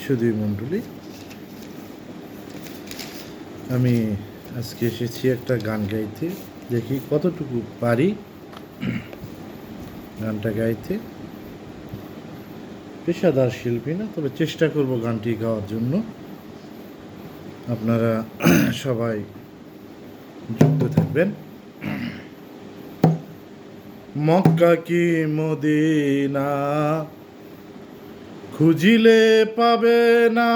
সুধী মণ্ডলী, আমি আজকে এসেছি একটা গান গাইতে। দেখি কতটুকু পারি গানটা গাইতে। পেশাদার শিল্পী না, তবে চেষ্টা করব গানটি গাওয়ার জন্য। আপনারা সবাই যুক্ত থাকবেন। মক্কা কি মদিনা খুঁজিলে পাবে না,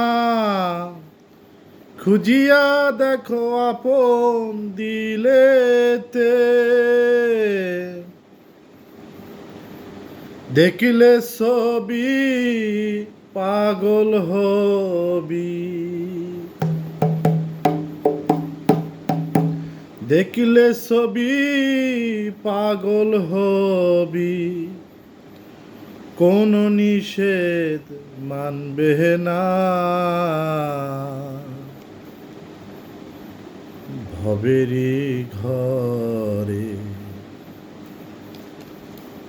খুঁজিয়া দেখো আপন দিলেতে, দেখিলে ছবি পাগল হবি, দেখিলে ছবি পাগল হবি, কোন নিষেধ মানবে না। ভবেরি ঘরে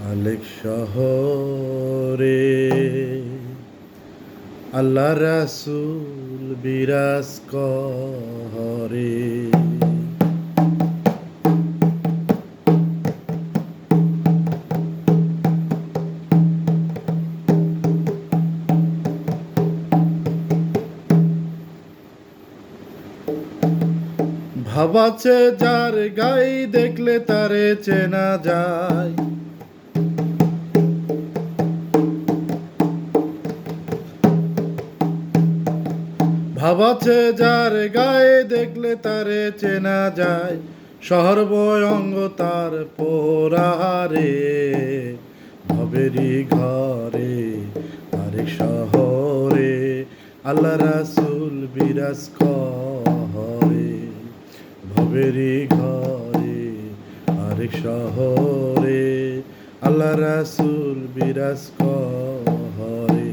আলেক শহরে আল্লাহ রাসূল বিরাজ করে। ভাবাছে যার গাই দেখলে তারে চেনা যায়, ভাবাছে যার গায়ে দেখলে তারে চেনা যায়, শহর অঙ্গ তার পোড়ারে। ভবেরি ঘরে আরেক শহরে আল্লাহ রাসূল বিরাজ করে। ভবেরি ঘরে আরেক শহরে আল্লাহ রাসূল বিরাজ করে।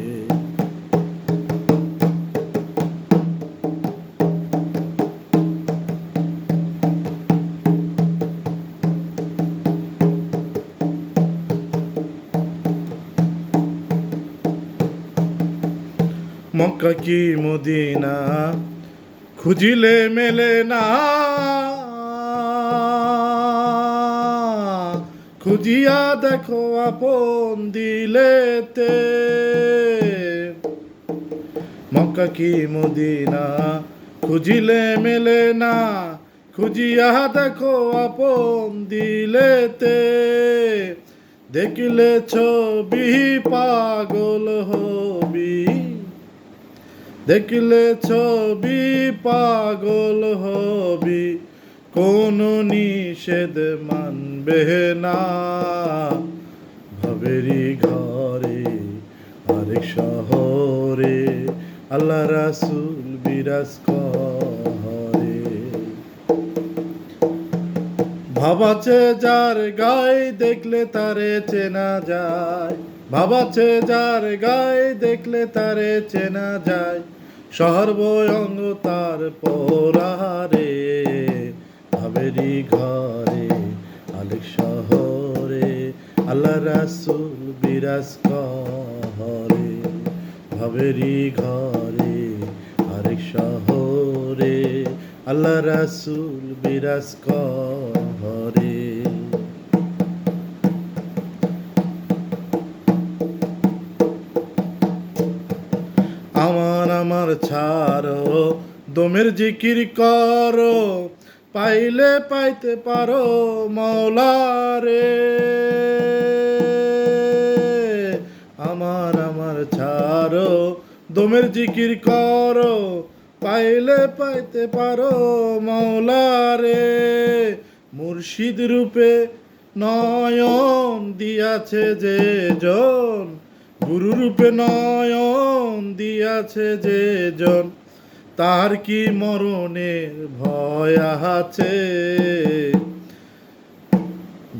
মক্কা কি মদিনা খুঁজিলে মেলে না, খুঁজিয়া দেখো আপন দিলেতে, মক্কা কি মদিনা খুঁজিলে মেলে না, খুঁজিয়া দেখো আপন দিলেতে, দেখিলে ছবি পাগল হবি, দেখিলে ছবি পাগল হবি, কোন নিষেধ মানবে না। ভবেরি ঘরে আরেক শহরে আল্লাহ রাসূল বিরাজ করে। ভাবাছে যার গায়ে দেখলে তারে চেনা যায়, ভাবাছে যার গায়ে দেখলে তারে চেনা যায়, শহর অঙ্গ তার পোড়ারে। ভবেরি ঘরে আলেক শহরে আল্লাহ রাসূল বিরাজ করে। ভবেরি ঘরে আরেক শহরে আল্লাহ রাসূল বিরাজ করে। আমার ছাড়ো দমের জিকির করো, পাইলে পাইতে পারো মওলারে। আমার ছাড়ো দমের জিকির করো, পাইলে পাইতে পারো মওলারে। মুর্শিদ রূপে নয়ন দিয়াছে যে জন, গুরু রূপে নয়ন দিয়াছে যে জন, তার কি মরণের ভয় আছে।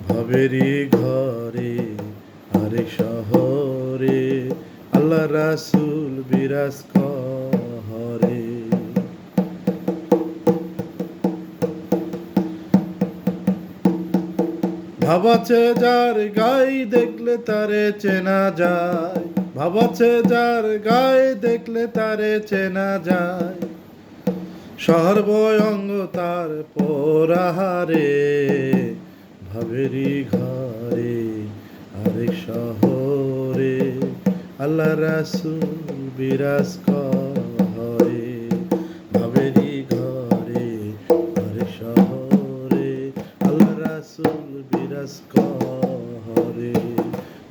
ভবেরি ঘরে আরেক শহরে আল্লাহ রাসূল বিরাজ করে। ভাবাছে যার গাই দেখলে তারে চেনা যায়, ভাবাচ্ছে যার গায়ে দেখলে তারে চেনা যায়, শহর ভয়ঙ্গ তার পোড়াহারে, ভাবেরই ঘরে আরেক শহরে আল্লাহ রাসূল বিরাজ করে, ভাবেরই ঘরে আরেক শহরে আল্লাহ রাসূল বিরাজ করে,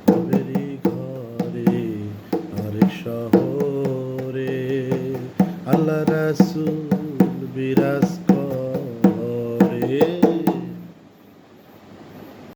ভাবেরই ঘরে আরেক শহরে আল্লাহ রাসূল